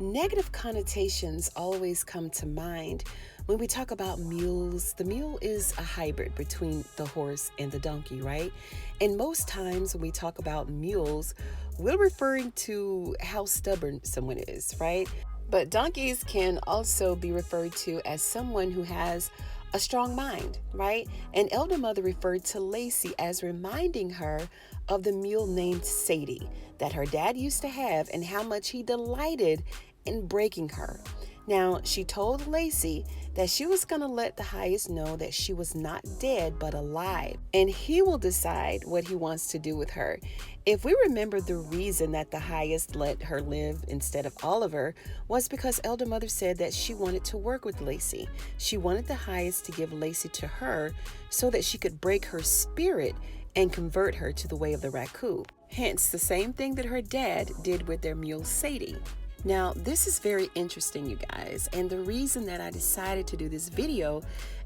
Negative connotations always come to mind when we talk about mules. The mule is a hybrid between the horse and the donkey, right? And most times when we talk about mules, we're referring to how stubborn someone is, right? But donkeys can also be referred to as someone who has a strong mind, right? An elder mother referred to Lacey as reminding her of the mule named Sadie that her dad used to have and how much he delighted in breaking her. Now, she told Lacey that she was going to let the highest know that she was not dead but alive, and he will decide what he wants to do with her. If we remember, the reason that the highest let her live instead of Oliver was because Elder Mother said that she wanted to work with Lacey. She wanted the highest to give Lacey to her so that she could break her spirit and convert her to the way of the Raku. Hence, the same thing that her dad did with their mule Sadie. Now, this is very interesting, you guys, and the reason that I decided to do this video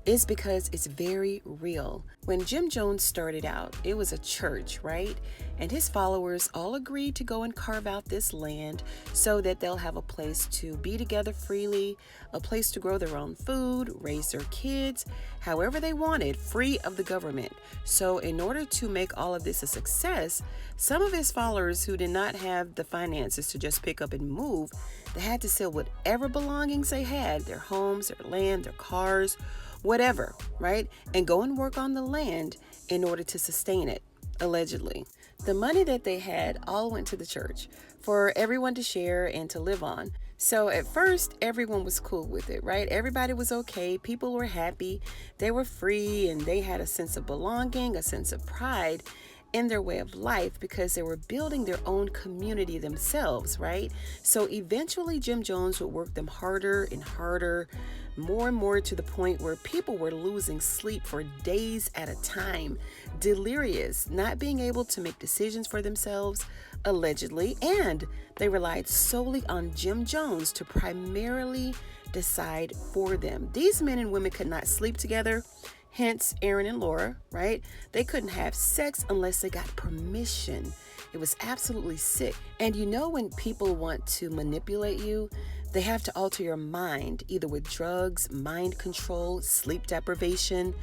is because it's very real. When Jim Jones started out, it was a church, right? And his followers all agreed to go and carve out this land so that they'll have a place to be together freely, a place to grow their own food, raise their kids, however they wanted, free of the government. So in order to make all of this a success, some of his followers who did not have the finances to just pick up and move, they had to sell whatever belongings they had, their homes, their land, their cars, whatever, right? And go and work on the land in order to sustain it, allegedly. The money that they had all went to the church for everyone to share and to live on. So at first, everyone was cool with it, right? Everybody was okay. People were happy. They were free, and they had a sense of belonging, a sense of pride in their way of life because they were building their own community themselves, right? So eventually Jim Jones would work them harder and harder, more and more, to the point where people were losing sleep for days at a time, delirious, not being able to make decisions for themselves, allegedly, and they relied solely on Jim Jones to primarily decide for them. These men and women could not sleep together. Hence, Aaron and Laura, right? They couldn't have sex unless they got permission. It was absolutely sick. And you know, when people want to manipulate you, they have to alter your mind, either with drugs, mind control, sleep deprivation,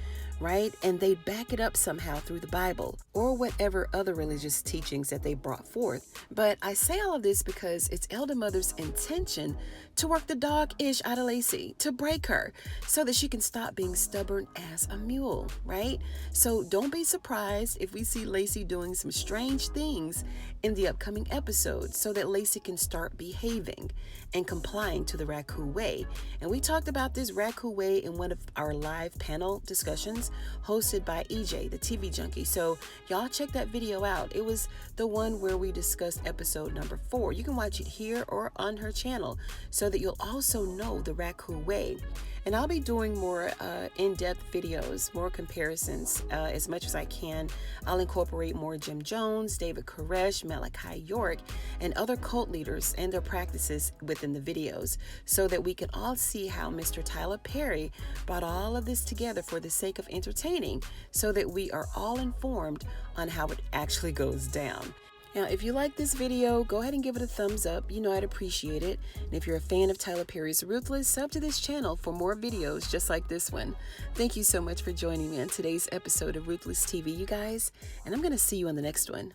right? And they back it up somehow through the Bible or whatever other religious teachings that they brought forth. But I say all of this because it's Elder Mother's intention to work the dog-ish out of Lacey, to break her so that she can stop being stubborn as a mule, right? So don't be surprised if we see Lacey doing some strange things in the upcoming episode so that Lacey can start behaving and complying to the Raku way. And we talked about this Raku way in one of our live panel discussions hosted by EJ, the TV junkie. So y'all check that video out. It was the one where we discussed episode number 4. You can watch it here or on her channel so that you'll also know the Raku way. And I'll be doing more in-depth videos, more comparisons as much as I can. I'll incorporate more Jim Jones, David Koresh, Malachi York, and other cult leaders and their practices within the videos so that we can all see how Mr. Tyler Perry brought all of this together for the sake of entertaining so that we are all informed on how it actually goes down. Now, if you like this video, go ahead and give it a thumbs up. You know I'd appreciate it. And if you're a fan of Tyler Perry's Ruthless, sub to this channel for more videos just like this one. Thank you so much for joining me on today's episode of Ruthless TV, you guys. And I'm going to see you on the next one.